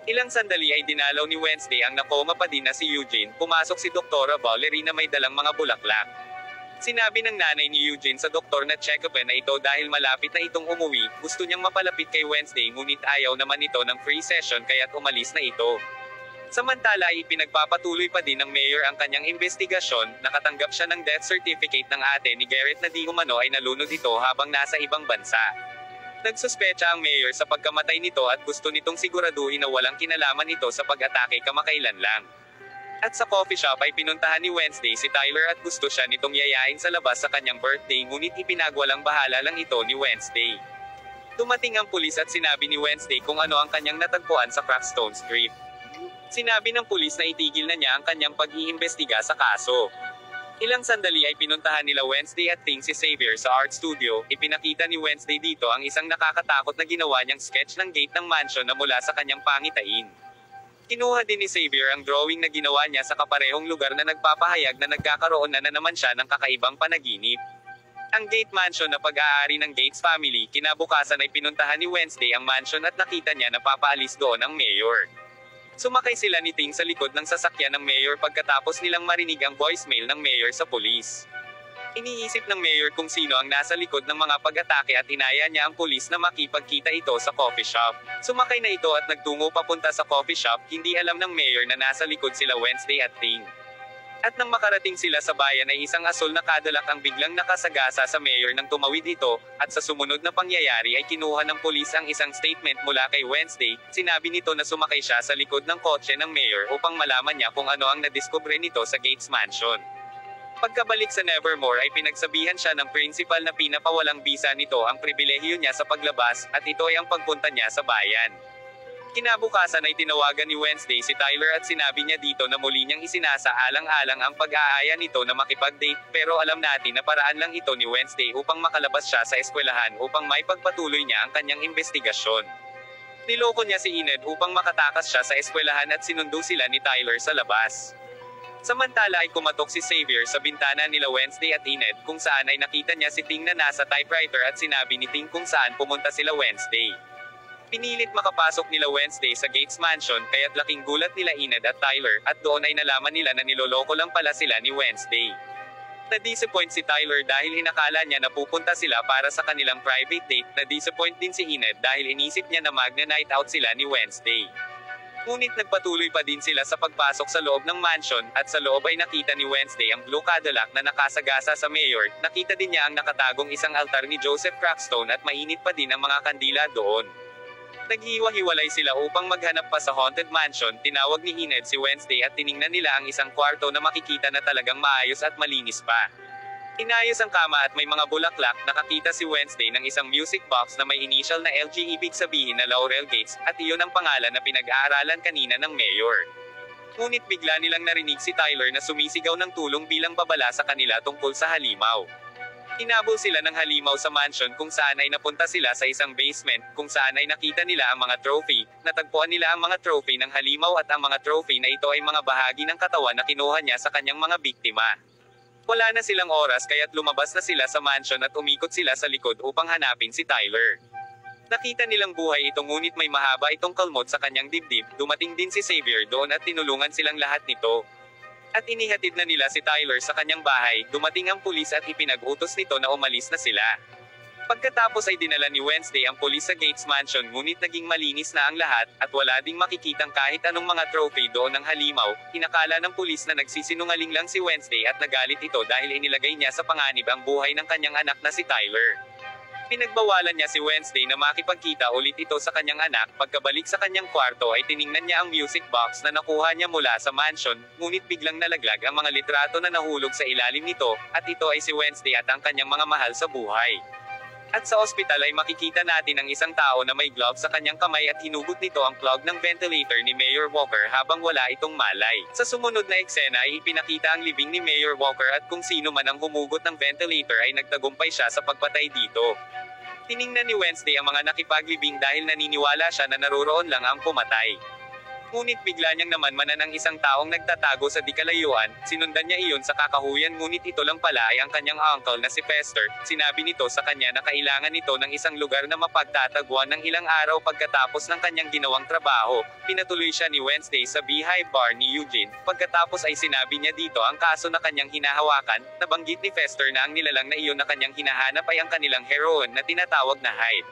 Ilang sandali ay dinalaw ni Wednesday ang nakoma pa din na si Eugene. Pumasok si Dr. Valerie na may dalang mga bulaklak. Sinabi ng nanay ni Eugene sa doktor na check-upin na ito dahil malapit na itong umuwi. Gusto niyang mapalapit kay Wednesday ngunit ayaw naman ito ng free session kaya't umalis na ito. Samantala ay ipinagpapatuloy pa din ng Mayor ang kanyang investigasyon. Nakatanggap siya ng death certificate ng ate ni Garrett na di umano ay nalunod ito habang nasa ibang bansa. Nagsuspecha ang mayor sa pagkamatay nito at gusto nitong siguraduhin na walang kinalaman ito sa pag-atake kamakailan lang. At sa coffee shop ay pinuntahan ni Wednesday si Tyler at gusto siya nitong yayain sa labas sa kanyang birthday ngunit ipinagwalang bahala lang ito ni Wednesday. Dumating ang pulis at sinabi ni Wednesday kung ano ang kanyang natagpuan sa Crackstone Crypt. Sinabi ng pulis na itigil na niya ang kanyang pag-iimbestiga sa kaso. Ilang sandali ay pinuntahan nila Wednesday at Ting si Xavier sa art studio. Ipinakita ni Wednesday dito ang isang nakakatakot na ginawa niyang sketch ng gate ng mansion na mula sa kanyang pangitain. Kinuha din ni Xavier ang drawing na ginawa niya sa kaparehong lugar na nagpapahayag na nagkakaroon na naman siya ng kakaibang panaginip. Ang Gate Mansion na pag-aari ng Gates family, kinabukasan ay pinuntahan ni Wednesday ang mansion at nakita niya na papaalis doon ang mayor. Sumakay sila ni Ting sa likod ng sasakyan ng mayor pagkatapos nilang marinig ang voicemail ng mayor sa pulis. Iniisip ng mayor kung sino ang nasa likod ng mga pag-atake at inaya niya ang pulis na makipagkita ito sa coffee shop. Sumakay na ito at nagtungo papunta sa coffee shop, hindi alam ng mayor na nasa likod sila Wednesday at Ting. At nang makarating sila sa bayan ay isang asul na kadalak ang biglang nakasagasa sa mayor nang tumawid ito, at sa sumunod na pangyayari ay kinuha ng pulis ang isang statement mula kay Wednesday. Sinabi nito na sumakay siya sa likod ng kotse ng mayor upang malaman niya kung ano ang nadiskubre nito sa Gates Mansion. Pagkabalik sa Nevermore ay pinagsabihan siya ng principal na pinapawalang bisa nito ang pribilehiyo niya sa paglabas, at ito ay ang pagpunta niya sa bayan. Kinabukasan ay tinawagan ni Wednesday si Tyler at sinabi niya dito na muli niyang isinasaalang-alang ang pag-aaya nito na makipag-date, pero alam natin na paraan lang ito ni Wednesday upang makalabas siya sa eskwelahan upang may pagpatuloy niya ang kanyang investigasyon. Niloko niya si Enid upang makatakas siya sa eskwelahan at sinundo sila ni Tyler sa labas. Samantala ay kumatok si Xavier sa bintana nila Wednesday at Enid kung saan ay nakita niya si Ting na nasa typewriter at sinabi ni Ting kung saan pumunta sila Wednesday. Pinilit makapasok nila Wednesday sa Gates Mansion kaya't laking gulat nila Enid at Tyler at doon ay nalaman nila na niloloko lang pala sila ni Wednesday. Na-disappoint si Tyler dahil inakala niya na pupunta sila para sa kanilang private date. Na-disappoint din si Enid dahil inisip niya na magna-night out sila ni Wednesday. Ngunit nagpatuloy pa din sila sa pagpasok sa loob ng mansion, at sa loob ay nakita ni Wednesday ang blue Cadillac na nakasagasa sa mayor. Nakita din niya ang nakatagong isang altar ni Joseph Crackstone at mainit pa din ang mga kandila doon. Naghiwa-hiwalay sila upang maghanap pa sa haunted mansion. Tinawag ni Enid si Wednesday at tiningnan nila ang isang kwarto na makikita na talagang maayos at malinis pa. Inayos ang kama at may mga bulaklak. Nakakita si Wednesday ng isang music box na may initial na LG, ibig sabihin na Laurel Gates, at iyon ang pangalan na pinag-aaralan kanina ng mayor. Ngunit bigla nilang narinig si Tyler na sumisigaw ng tulong bilang babala sa kanila tungkol sa halimaw. Hinabol sila ng halimaw sa mansion kung saan ay napunta sila sa isang basement, kung saan ay nakita nila ang mga trophy. Natagpuan nila ang mga trophy ng halimaw at ang mga trophy na ito ay mga bahagi ng katawan na kinuha niya sa kanyang mga biktima. Wala na silang oras kaya't lumabas na sila sa mansion at umikot sila sa likod upang hanapin si Tyler. Nakita nilang buhay ito ngunit may mahaba itong kalmot sa kanyang dibdib. Dumating din si Xavier doon at tinulungan silang lahat nito. At inihatid na nila si Tyler sa kanyang bahay. Dumating ang pulis at ipinag-utos nito na umalis na sila. Pagkatapos ay dinala ni Wednesday ang pulis sa Gates Mansion ngunit naging malinis na ang lahat, at wala ding makikitang kahit anong mga trophy doon ng halimaw. Inakala ng pulis na nagsisinungaling lang si Wednesday at nagalit ito dahil inilagay niya sa panganib ang buhay ng kanyang anak na si Tyler. Pinagbawalan niya si Wednesday na makipagkita ulit ito sa kanyang anak. Pagkabalik sa kanyang kwarto ay tiningnan niya ang music box na nakuha niya mula sa mansion, ngunit biglang nalaglag ang mga litrato na nahulog sa ilalim nito, at ito ay si Wednesday at ang kanyang mga mahal sa buhay. At sa ospital ay makikita natin ang isang tao na may glove sa kanyang kamay at hinugot nito ang plug ng ventilator ni Mayor Walker habang wala itong malay. Sa sumunod na eksena ay ipinakita ang libing ni Mayor Walker at kung sino man ang humugot ng ventilator ay nagtagumpay siya sa pagpatay dito. Tiningnan ni Wednesday ang mga nakipaglibing dahil naniniwala siya na naroroon lang ang pumatay. Ngunit bigla niyang namanmanan ang isang taong nagtatago sa dikalayuan. Sinundan niya iyon sa kakahuyan ngunit ito lang pala ay ang kanyang uncle na si Fester. Sinabi nito sa kanya na kailangan nito ng isang lugar na mapagtatagpuan ng ilang araw pagkatapos ng kanyang ginawang trabaho. Pinatuloy siya ni Wednesday sa Beehive Bar ni Eugene. Pagkatapos ay sinabi niya dito ang kaso na kanyang hinahawakan. Nabanggit ni Fester na ang nilalang na iyon na kanyang hinahanap ay ang kanilang heroine na tinatawag na Hyde.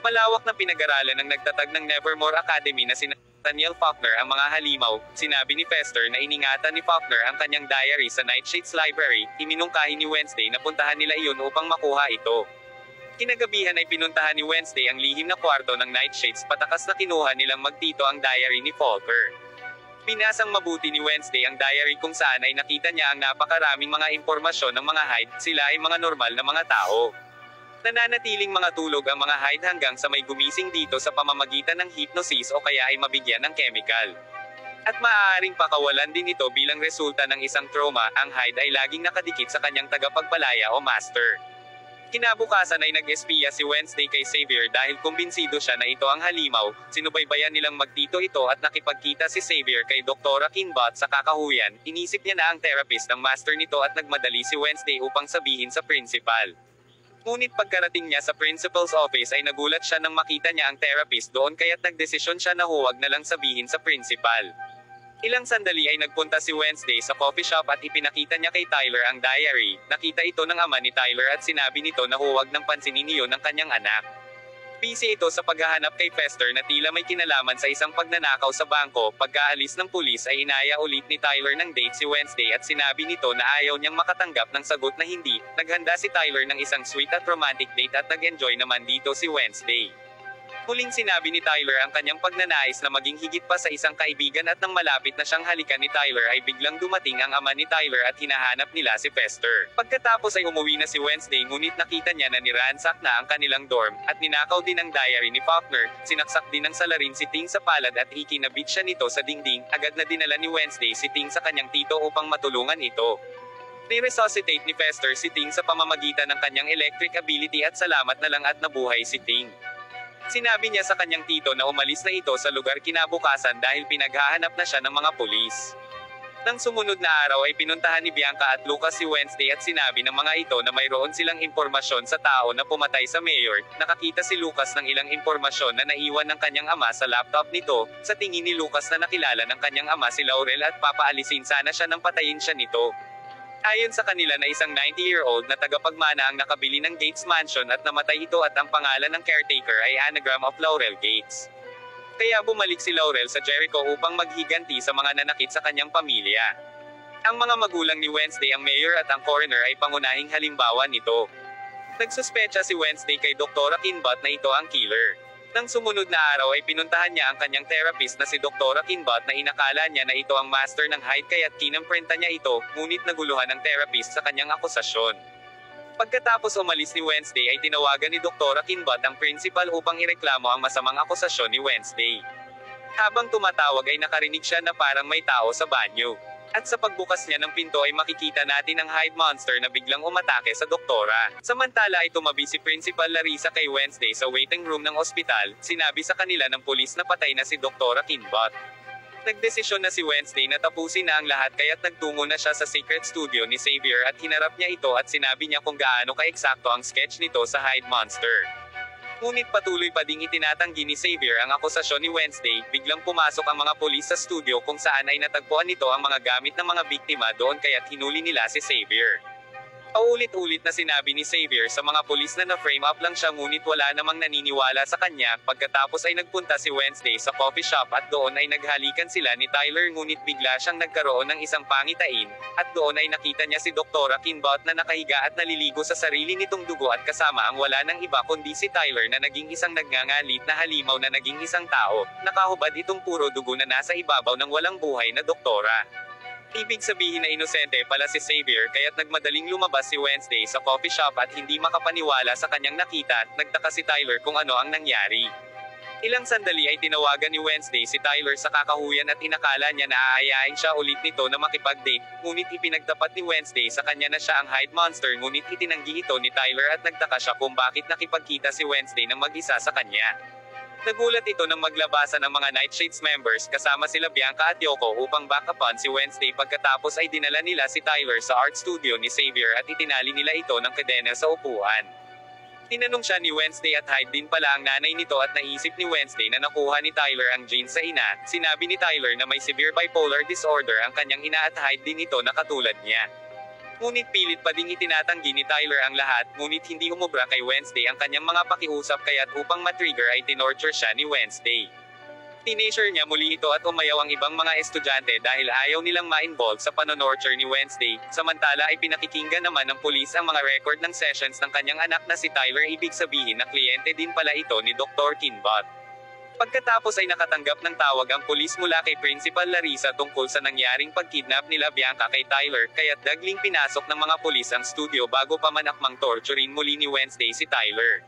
Malawak na pinag-aralan ng nagtatag ng Nevermore Academy na sina Nathaniel Faulkner ang mga halimaw. Sinabi ni Fester na iningatan ni Faulkner ang kanyang diary sa Nightshades Library. Iminungkahi ni Wednesday na puntahan nila iyon upang makuha ito. Kinagabihan ay pinuntahan ni Wednesday ang lihim na kwarto ng Nightshades. Patakas na kinuha nilang magtito ang diary ni Faulkner. Binasang mabuti ni Wednesday ang diary kung saan ay nakita niya ang napakaraming mga impormasyon ng mga Hyde. Sila ay mga normal na mga tao. Nananatiling mga tulog ang mga Hyde hanggang sa may gumising dito sa pamamagitan ng hypnosis o kaya ay mabigyan ng chemical. At maaaring pakawalan din ito bilang resulta ng isang trauma. Ang Hyde ay laging nakadikit sa kanyang tagapagpalaya o master. Kinabukasan ay nag-espiya si Wednesday kay Xavier dahil kumbinsido siya na ito ang halimaw. Sinubaybayan nilang magtito ito at nakipagkita si Xavier kay Dr. Kinbot sa kakahuyan. Inisip niya na ang therapist ng master nito at nagmadali si Wednesday upang sabihin sa principal. Ngunit pagkarating niya sa principal's office ay nagulat siya nang makita niya ang therapist doon kaya't nagdesisyon siya na huwag na lang sabihin sa principal. Ilang sandali ay nagpunta si Wednesday sa coffee shop at ipinakita niya kay Tyler ang diary. Nakita ito ng ama ni Tyler at sinabi nito na huwag nang pansinin iyon ng kanyang anak. Busy ito sa paghahanap kay Fester na tila may kinalaman sa isang pagnanakaw sa bangko. Pagkaalis ng pulis ay inaya ulit ni Tyler ng date si Wednesday at sinabi nito na ayaw niyang makatanggap ng sagot na hindi. Naghanda si Tyler ng isang sweet at romantic date at nag-enjoy naman dito si Wednesday. Huling sinabi ni Tyler ang kanyang pagnanais na maging higit pa sa isang kaibigan at nang malapit na siyang halikan ni Tyler ay biglang dumating ang ama ni Tyler at hinahanap nila si Fester. Pagkatapos ay umuwi na si Wednesday ngunit nakita niya na niransak na ang kanilang dorm, at ninakaw din ang diary ni Faulkner. Sinaksak din ng salarin si Ting sa palad at ikinabit siya nito sa dingding. Agad na dinala ni Wednesday si Ting sa kanyang tito upang matulungan ito. Ni-resuscitate ni Fester si Ting sa pamamagitan ng kanyang electric ability at salamat na lang at nabuhay si Ting. Sinabi niya sa kanyang tito na umalis na ito sa lugar kinabukasan dahil pinaghahanap na siya ng mga pulis. Nang sumunod na araw ay pinuntahan ni Bianca at Lucas si Wednesday at sinabi ng mga ito na mayroon silang impormasyon sa tao na pumatay sa mayor. Nakakita si Lucas ng ilang impormasyon na naiwan ng kanyang ama sa laptop nito. Sa tingin ni Lucas na nakilala ng kanyang ama si Laurel at papaalisin sana siya nang patayin siya nito. Ayon sa kanila na isang 90-year-old na tagapagmana ang nakabili ng Gates Mansion at namatay ito at ang pangalan ng caretaker ay anagram of Laurel Gates. Kaya bumalik si Laurel sa Jericho upang maghiganti sa mga nanakit sa kanyang pamilya. Ang mga magulang ni Wednesday, ang mayor at ang coroner ay pangunahing halimbawa nito. Nagsuspecha si Wednesday kay Dr. Kinbot na ito ang killer. Nang sumunod na araw ay pinuntahan niya ang kanyang therapist na si Dr. Kinbot na inakala niya na ito ang master ng height kaya't kinamprenta niya ito, ngunit naguluhan ng therapist sa kanyang akusasyon. Pagkatapos umalis ni Wednesday ay tinawagan ni Dr. Kinbot ang principal upang ireklamo ang masamang akusasyon ni Wednesday. Habang tumatawag ay nakarinig siya na parang may tao sa banyo. At sa pagbukas niya ng pinto ay makikita natin ang Hyde Monster na biglang umatake sa doktora. Samantala ay tumabi si Principal Larissa kay Wednesday sa waiting room ng ospital. Sinabi sa kanila ng pulis na patay na si Dr. Kinbot. Nagdesisyon na si Wednesday na tapusin na ang lahat kaya't nagtungo na siya sa secret studio ni Xavier at hinarap niya ito at sinabi niya kung gaano ka-eksakto ang sketch nito sa Hyde Monster. Ngunit patuloy pa ding itinatanggi ni Xavier ang akusasyon ni Wednesday. Biglang pumasok ang mga pulis sa studio kung saan ay natagpuan nito ang mga gamit ng mga biktima doon kaya't hinuli nila si Xavier. Paulit-ulit na sinabi ni Xavier sa mga pulis na na-frame up lang siya ngunit wala namang naniniwala sa kanya. Pagkatapos ay nagpunta si Wednesday sa coffee shop at doon ay naghalikan sila ni Tyler ngunit bigla siyang nagkaroon ng isang pangitain, at doon ay nakita niya si Dr. Kinbot na nakahiga at naliligo sa sarili nitong dugo at kasama ang wala ng iba kundi si Tyler na naging isang nagngangalit na halimaw na naging isang tao. Nakahubad itong puro dugo na nasa ibabaw ng walang buhay na doktora. Ibig sabihin na inosente pala si Xavier kaya't nagmadaling lumabas si Wednesday sa coffee shop at hindi makapaniwala sa kanyang nakita. Nagtaka si Tyler kung ano ang nangyari. Ilang sandali ay tinawagan ni Wednesday si Tyler sa kakahuyan at inakala niya na aayain siya ulit nito na makipag-date, ngunit ipinagtapat ni Wednesday sa kanya na siya ang Hyde Monster ngunit itinanggi ito ni Tyler at nagtaka siya kung bakit nakipagkita si Wednesday ng mag-isa sa kanya. Nagulat ito nang maglabasan ng mga Nightshades members kasama sila Bianca at Yoko upang backupan si Wednesday. Pagkatapos ay dinala nila si Tyler sa art studio ni Xavier at itinali nila ito ng kadena sa upuan. Tinanong siya ni Wednesday at Hyde din pala ang nanay nito at naisip ni Wednesday na nakuha ni Tyler ang genes sa ina. Sinabi ni Tyler na may severe bipolar disorder ang kanyang ina at Hyde din ito na katulad niya. Ngunit pilit pa ding itinatanggi ni Tyler ang lahat, ngunit hindi umubra kay Wednesday ang kanyang mga pakiusap kaya't upang matrigger ay tinorture siya ni Wednesday. Teenager niya muli ito at umayaw ang ibang mga estudyante dahil ayaw nilang ma-involve sa panonorture ni Wednesday. Samantala ay pinakikinggan naman ng pulis ang mga record ng sessions ng kanyang anak na si Tyler. Ibig sabihin na kliyente din pala ito ni Dr. Kinbot. Pagkatapos ay nakatanggap ng tawag ang pulis mula kay Principal Larissa tungkol sa nangyaring pagkidnap nila Bianca kay Tyler, kaya't dagling pinasok ng mga pulis ang studio bago pa manakmang torturin muli ni Wednesday si Tyler.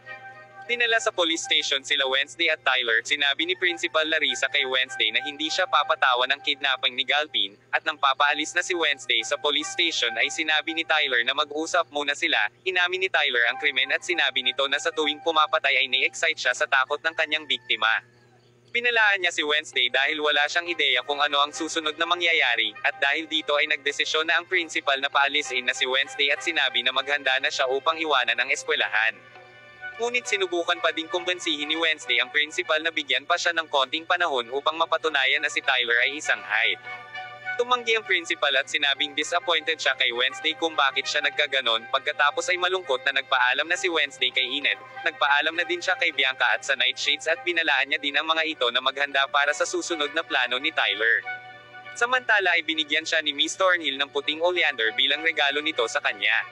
Dinala sa police station sila Wednesday at Tyler. Sinabi ni Principal Larissa kay Wednesday na hindi siya papatawan ng kidnapping ni Galpin, at nang papaalis na si Wednesday sa police station ay sinabi ni Tyler na mag-usap muna sila. Inamin ni Tyler ang krimen at sinabi nito na sa tuwing pumapatay ay na-excite siya sa takot ng kanyang biktima. Pinalaan niya si Wednesday dahil wala siyang ideya kung ano ang susunod na mangyayari, at dahil dito ay nagdesisyon na ang principal na paalisin na si Wednesday at sinabi na maghanda na siya upang iwanan ang eskwelahan. Ngunit sinubukan pa ding kumbensihin ni Wednesday ang principal na bigyan pa siya ng konting panahon upang mapatunayan na si Tyler ay isang Hyde. Tumanggi ang principal at sinabing disappointed siya kay Wednesday kung bakit siya nagkaganon. Pagkatapos ay malungkot na nagpaalam na si Wednesday kay Enid. Nagpaalam na din siya kay Bianca at sa Nightshades at binalaan niya din ang mga ito na maghanda para sa susunod na plano ni Tyler. Samantala ay binigyan siya ni Miss Thornhill ng puting oleander bilang regalo nito sa kanya.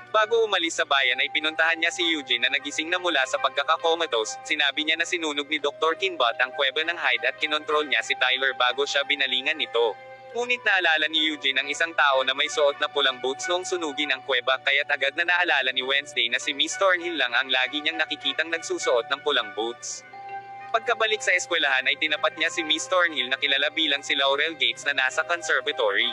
Bago umalis sa bayan ay pinuntahan niya si Eugene na nagising na mula sa pagkakakomatose. Sinabi niya na sinunog ni Dr. Kinbot ang kuweba ng Hyde at kinontrol niya si Tyler bago siya binalingan nito. Ngunit naalala ni Eugene ang isang tao na may suot na pulang boots noong sunugin ang kuweba kaya't agad na naalala ni Wednesday na si Miss Thornhill lang ang lagi niyang nakikitang nagsusuot ng pulang boots. Pagkabalik sa eskwelahan ay tinapat niya si Miss Thornhill na kilala bilang si Laurel Gates na nasa conservatory.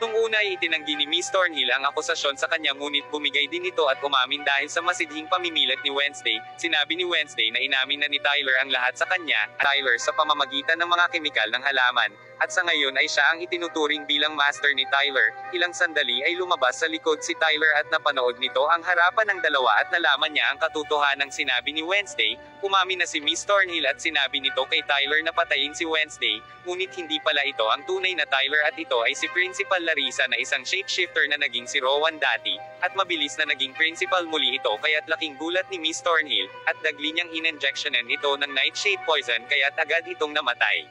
Nung una ay itinanggi ni Miss Thornhill ang akusasyon sa kanya ngunit bumigay din ito at umamin dahil sa masidhing pamimilit ni Wednesday. Sinabi ni Wednesday na inamin na ni Tyler ang lahat sa kanya, Tyler sa pamamagitan ng mga kemikal ng halaman, at sa ngayon ay siya ang itinuturing bilang master ni Tyler. Ilang sandali ay lumabas sa likod si Tyler at napanood nito ang harapan ng dalawa at nalaman niya ang katotohanang sinabi ni Wednesday. Umamin na si Miss Thornhill at sinabi nito kay Tyler na patayin si Wednesday, ngunit hindi pala ito ang tunay na Tyler at ito ay si Principal Larissa na isang shapeshifter na naging si Rowan dati, at mabilis na naging principal muli ito kaya't laking gulat ni Miss Thornhill, at dagli niyang injectionan ito ng nightshade poison kaya't agad itong namatay.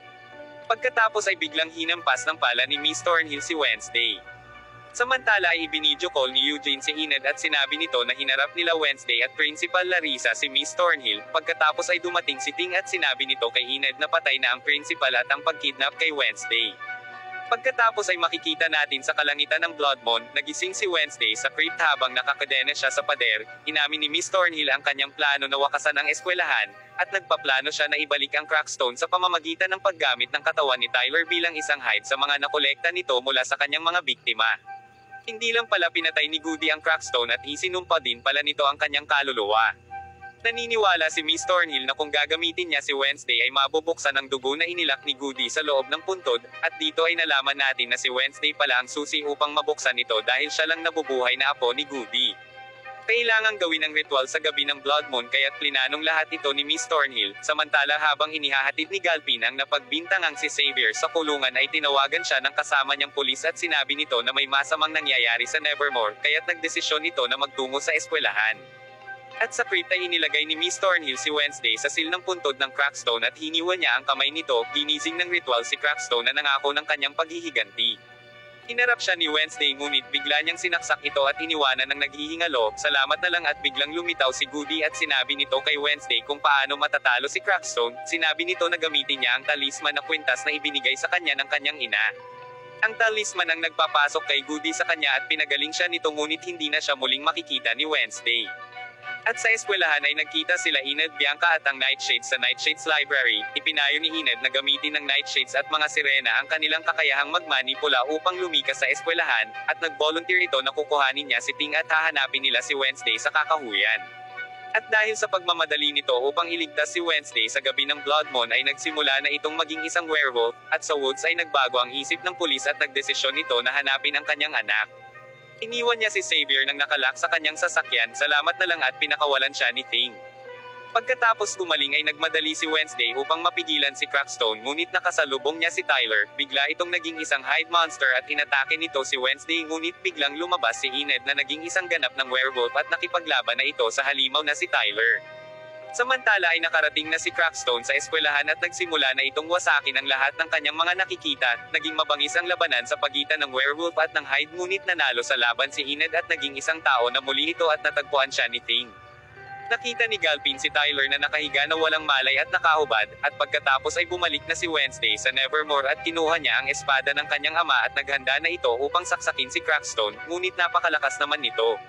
Pagkatapos ay biglang hinampas ng pala ni Miss Thornhill si Wednesday. Samantala ay ibinidyo call ni Eugene si Enid at sinabi nito na hinarap nila Wednesday at Principal Larissa si Miss Thornhill. Pagkatapos ay dumating si Ting at sinabi nito kay Enid na patay na ang principal at ang pagkidnap kay Wednesday. Pagkatapos ay makikita natin sa kalangitan ng Blood Moon, nagising si Wednesday sa crypt habang nakakadena siya sa pader. Inamin ni Miss Thornhill ang kanyang plano na wakasan ang eskwelahan, at nagpaplano siya na ibalik ang Crackstone sa pamamagitan ng paggamit ng katawan ni Tyler bilang isang hide sa mga nakolekta nito mula sa kanyang mga biktima. Hindi lang pala pinatay ni Goody ang Crackstone at isinumpa din pala nito ang kanyang kaluluwa. Naniniwala si Miss Thornhill na kung gagamitin niya si Wednesday ay mabubuksan ang dugo na inilak ni Goody sa loob ng puntod, at dito ay nalaman natin na si Wednesday pala ang susi upang mabuksan ito dahil siya lang nabubuhay na apo ni Goody. Kailangang gawin ang ritual sa gabi ng Blood Moon kaya't plinanong lahat ito ni Miss Thornhill. Samantala habang inihahatid ni Galpin ang napagbintangang si Xavier sa kulungan ay tinawagan siya ng kasama niyang pulis at sinabi nito na may masamang nangyayari sa Nevermore kaya't nagdesisyon ito na magtungo sa eskwelahan. At sa crypt ay inilagay ni Miss Thornhill si Wednesday sa sil ng puntod ng Crackstone at hiniwa niya ang kamay nito. Ginising ng ritual si Crackstone na nangako ng kanyang paghihiganti. Hinarap siya ni Wednesday ngunit bigla niyang sinaksak ito at iniwanan ng naghihingalo. Salamat na lang at biglang lumitaw si Goody at sinabi nito kay Wednesday kung paano matatalo si Crackstone. Sinabi nito na gamitin niya ang talisman na kwintas na ibinigay sa kanya ng kanyang ina. Ang talisman ang nagpapasok kay Goody sa kanya at pinagaling siya nito ngunit hindi na siya muling makikita ni Wednesday. At sa eskwelahan ay nagkita sila Enid, Bianca at ang Nightshades sa Nightshades Library. Ipinayo ni Enid na gamitin ng Nightshades at mga sirena ang kanilang kakayahang magmanipula upang lumikas sa eskwelahan, at nag-volunteer ito na kukuhanin niya si Ting at hahanapin nila si Wednesday sa kakahuyan. At dahil sa pagmamadali nito upang iligtas si Wednesday sa gabi ng Blood Moon ay nagsimula na itong maging isang werewolf, at sa woods ay nagbago ang isip ng pulis at nagdesisyon ito na hanapin ang kanyang anak. Iniwan niya si Xavier nang nakalak sa kanyang sasakyan, salamat na lang at pinakawalan siya ni Ting. Pagkatapos gumaling ay nagmadali si Wednesday upang mapigilan si Crackstone ngunit nakasalubong niya si Tyler. Bigla itong naging isang hide monster at inatake nito si Wednesday ngunit biglang lumabas si Enid na naging isang ganap ng werewolf at nakipaglaban na ito sa halimaw na si Tyler. Samantala ay nakarating na si Crackstone sa eskwelahan at nagsimula na itong wasakin ang lahat ng kanyang mga nakikita. Naging mabangis ang labanan sa pagitan ng werewolf at ng hide ngunit nanalo sa laban si Enid at naging isang tao na muli ito at natagpuan siya ni Ting. Nakita ni Galpin si Tyler na nakahiga na walang malay at nakahubad, at pagkatapos ay bumalik na si Wednesday sa Nevermore at kinuha niya ang espada ng kanyang ama at naghanda na ito upang saksakin si Crackstone, ngunit napakalakas naman nito.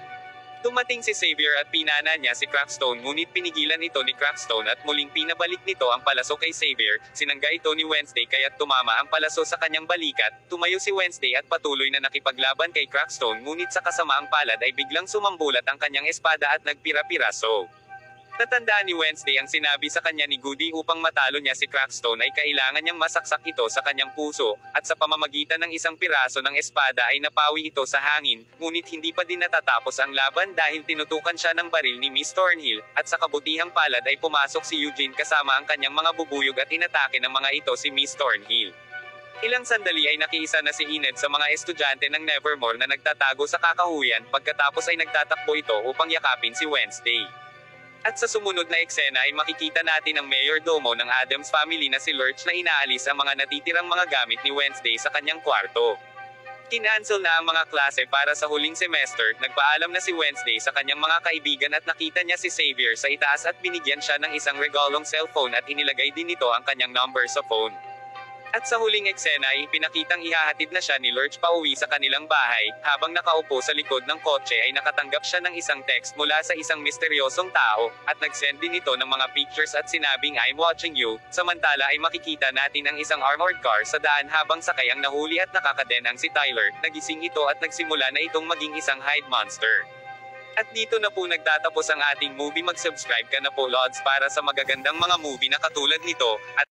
Dumating si Xavier at pinana niya si Crackstone ngunit pinigilan ito ni Crackstone at muling pinabalik nito ang palaso kay Xavier. Sinangga ito ni Wednesday kaya't tumama ang palaso sa kanyang balikat. Tumayo si Wednesday at patuloy na nakipaglaban kay Crackstone ngunit sa kasamaang palad ay biglang sumambulat ang kanyang espada at nagpira-piraso. Natandaan ni Wednesday ang sinabi sa kanya ni Goody upang matalo niya si Crackstone ay kailangan niyang masaksak ito sa kanyang puso, at sa pamamagitan ng isang piraso ng espada ay napawi ito sa hangin, ngunit hindi pa din natatapos ang laban dahil tinutukan siya ng baril ni Miss Thornhill, at sa kabutihang palad ay pumasok si Eugene kasama ang kanyang mga bubuyog at inatake ng mga ito si Miss Thornhill. Ilang sandali ay nakiisa na si Enid sa mga estudyante ng Nevermore na nagtatago sa kakahuyan, pagkatapos ay nagtatakbo ito upang yakapin si Wednesday. At sa sumunod na eksena ay makikita natin ang mayordomo ng Addams family na si Lurch na inaalis ang mga natitirang mga gamit ni Wednesday sa kanyang kwarto. Kinancel na ang mga klase para sa huling semester, nagpaalam na si Wednesday sa kanyang mga kaibigan at nakita niya si Xavier sa itaas at binigyan siya ng isang regalong cellphone at inilagay din nito ang kanyang number sa phone. At sa huling eksena ay pinakitang ihahatid na siya ni Lurch pauwi sa kanilang bahay, habang nakaupo sa likod ng kotse ay nakatanggap siya ng isang text mula sa isang misteryosong tao, at nag-send din ito ng mga pictures at sinabing I'm watching you, samantala ay makikita natin ang isang armored car sa daan habang sakay ang nahuli at nakakadenang si Tyler, nagising ito at nagsimula na itong maging isang hide monster. At dito na po nagtatapos ang ating movie. Mag-subscribe ka na po Lods para sa magagandang mga movie na katulad nito, at